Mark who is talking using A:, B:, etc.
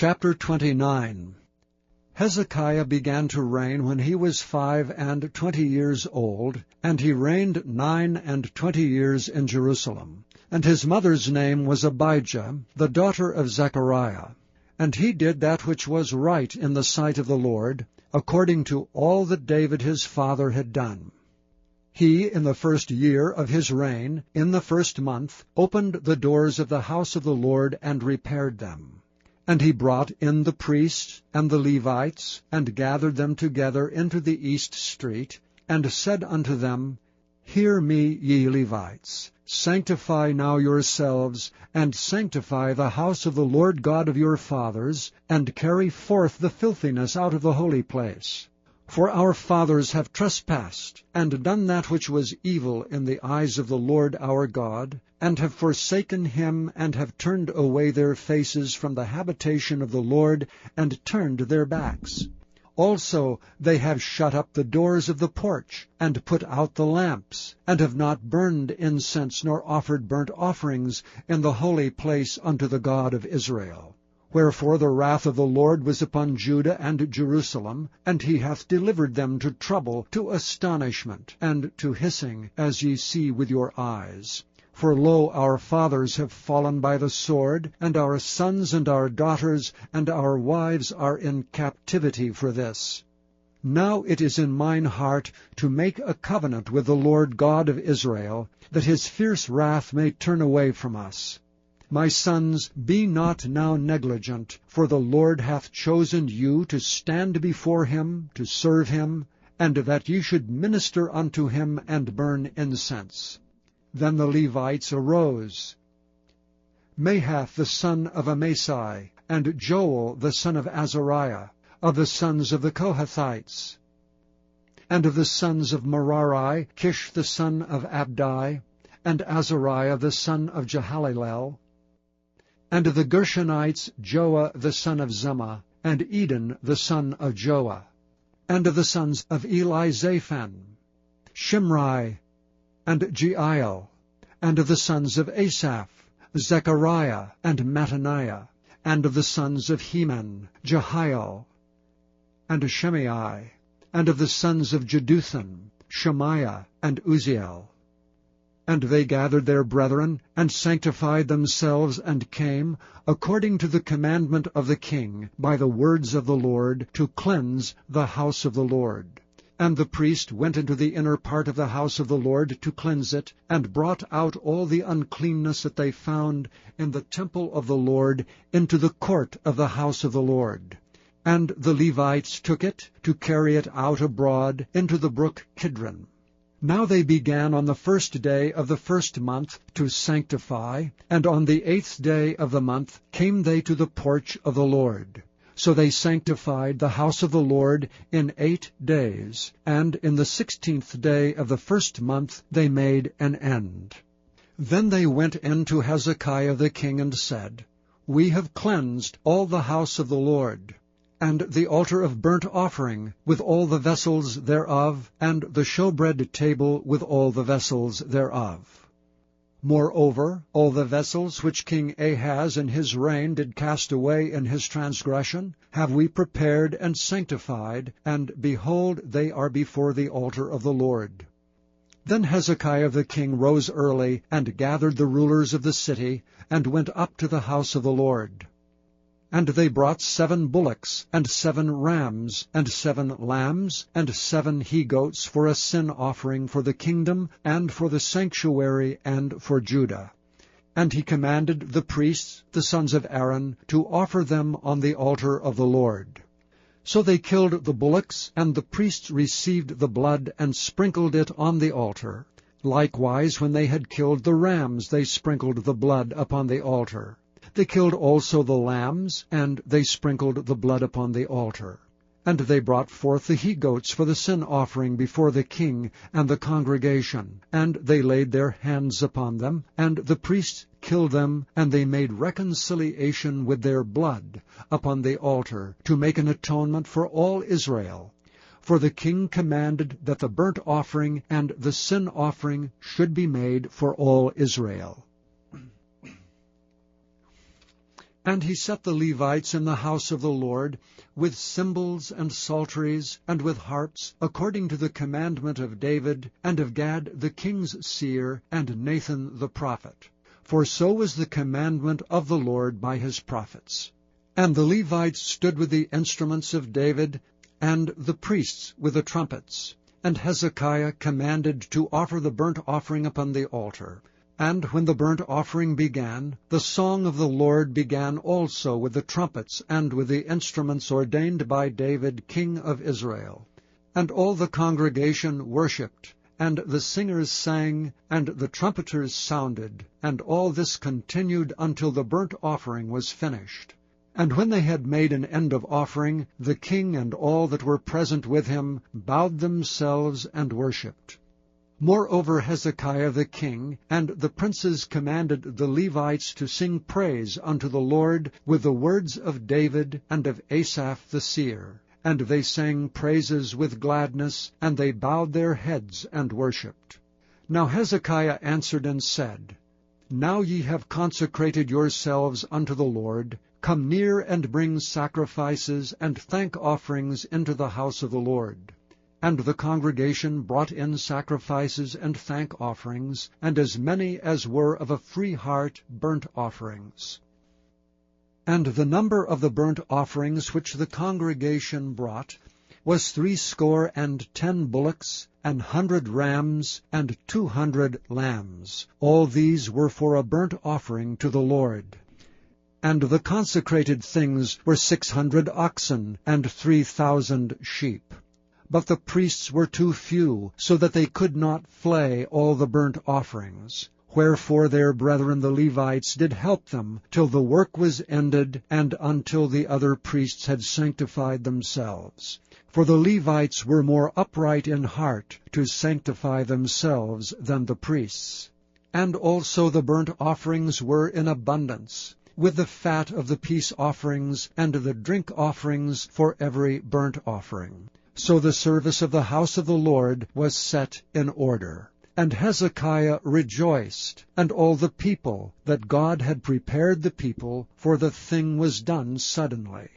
A: Chapter 29. Hezekiah began to reign when he was 25 years old, and he reigned 29 years in Jerusalem. And his mother's name was Abijah, the daughter of Zechariah. And he did that which was right in the sight of the Lord, according to all that David his father had done. He, in the first year of his reign, in the first month, opened the doors of the house of the Lord and repaired them. And he brought in the priests and the Levites, and gathered them together into the east street, and said unto them, Hear me, ye Levites, sanctify now yourselves, and sanctify the house of the Lord God of your fathers, and carry forth the filthiness out of the holy place. For our fathers have trespassed, and done that which was evil in the eyes of the Lord our God, and have forsaken him, and have turned away their faces from the habitation of the Lord, and turned their backs. Also they have shut up the doors of the porch, and put out the lamps, and have not burned incense nor offered burnt offerings in the holy place unto the God of Israel. Wherefore the wrath of the Lord was upon Judah and Jerusalem, and he hath delivered them to trouble, to astonishment, and to hissing, as ye see with your eyes. For lo, our fathers have fallen by the sword, and our sons and our daughters and our wives are in captivity for this. Now it is in mine heart to make a covenant with the Lord God of Israel, that his fierce wrath may turn away from us. My sons, be not now negligent, for the Lord hath chosen you to stand before him, to serve him, and that ye should minister unto him and burn incense. Then the Levites arose, Mahath the son of Amasai, and Joel the son of Azariah, of the sons of the Kohathites. And of the sons of Merari, Kish the son of Abdi, and Azariah the son of Jehalelel. And of the Gershonites, Joah the son of Zemah, and Eden the son of Joah. And of the sons of Elizaphan, Shimri, and Jeiel. And of the sons of Asaph, Zechariah, and Mattaniah. And of the sons of Heman, Jehiel, and Shimei. And of the sons of Jeduthun, Shemaiah, and Uzziel. And they gathered their brethren, and sanctified themselves, and came, according to the commandment of the king, by the words of the Lord, to cleanse the house of the Lord. And the priest went into the inner part of the house of the Lord to cleanse it, and brought out all the uncleanness that they found in the temple of the Lord into the court of the house of the Lord. And the Levites took it to carry it out abroad into the brook Kidron. Now they began on the first day of the first month to sanctify, and on the 8th day of the month came they to the porch of the Lord. So they sanctified the house of the Lord in 8 days, and in the 16th day of the first month they made an end. Then they went in to Hezekiah the king and said, We have cleansed all the house of the Lord, and the altar of burnt offering, with all the vessels thereof, and the showbread table, with all the vessels thereof. Moreover, all the vessels which King Ahaz in his reign did cast away in his transgression, have we prepared and sanctified, and behold, they are before the altar of the Lord. Then Hezekiah the king rose early, and gathered the rulers of the city, and went up to the house of the Lord. And they brought 7 bullocks, and 7 rams, and 7 lambs, and 7 he-goats for a sin offering for the kingdom, and for the sanctuary, and for Judah. And he commanded the priests, the sons of Aaron, to offer them on the altar of the Lord. So they killed the bullocks, and the priests received the blood, and sprinkled it on the altar. Likewise, when they had killed the rams, they sprinkled the blood upon the altar. They killed also the lambs, and they sprinkled the blood upon the altar. And they brought forth the he-goats for the sin offering before the king and the congregation. And they laid their hands upon them, and the priests killed them, and they made reconciliation with their blood upon the altar, to make an atonement for all Israel. For the king commanded that the burnt offering and the sin offering should be made for all Israel. And he set the Levites in the house of the Lord, with cymbals and psalteries, and with harps, according to the commandment of David, and of Gad the king's seer, and Nathan the prophet. For so was the commandment of the Lord by his prophets. And the Levites stood with the instruments of David, and the priests with the trumpets. And Hezekiah commanded to offer the burnt offering upon the altar. And when the burnt offering began, the song of the Lord began also with the trumpets and with the instruments ordained by David king of Israel. And all the congregation worshipped, and the singers sang, and the trumpeters sounded, and all this continued until the burnt offering was finished. And when they had made an end of offering, the king and all that were present with him bowed themselves and worshipped. Moreover Hezekiah the king and the princes commanded the Levites to sing praise unto the Lord with the words of David and of Asaph the seer. And they sang praises with gladness, and they bowed their heads and worshipped. Now Hezekiah answered and said, Now ye have consecrated yourselves unto the Lord. Come near and bring sacrifices and thank offerings into the house of the Lord. And the congregation brought in sacrifices and thank offerings, and as many as were of a free heart burnt offerings. And the number of the burnt offerings which the congregation brought was 60 bullocks, 100 rams, and 200 lambs. All these were for a burnt offering to the Lord. And the consecrated things were 600 oxen, and 3,000 sheep. But the priests were too few, so that they could not flay all the burnt offerings. Wherefore their brethren the Levites did help them, till the work was ended, and until the other priests had sanctified themselves. For the Levites were more upright in heart to sanctify themselves than the priests. And also the burnt offerings were in abundance, with the fat of the peace offerings, and the drink offerings for every burnt offering. So the service of the house of the Lord was set in order. And Hezekiah rejoiced, and all the people, that God had prepared the people, for the thing was done suddenly.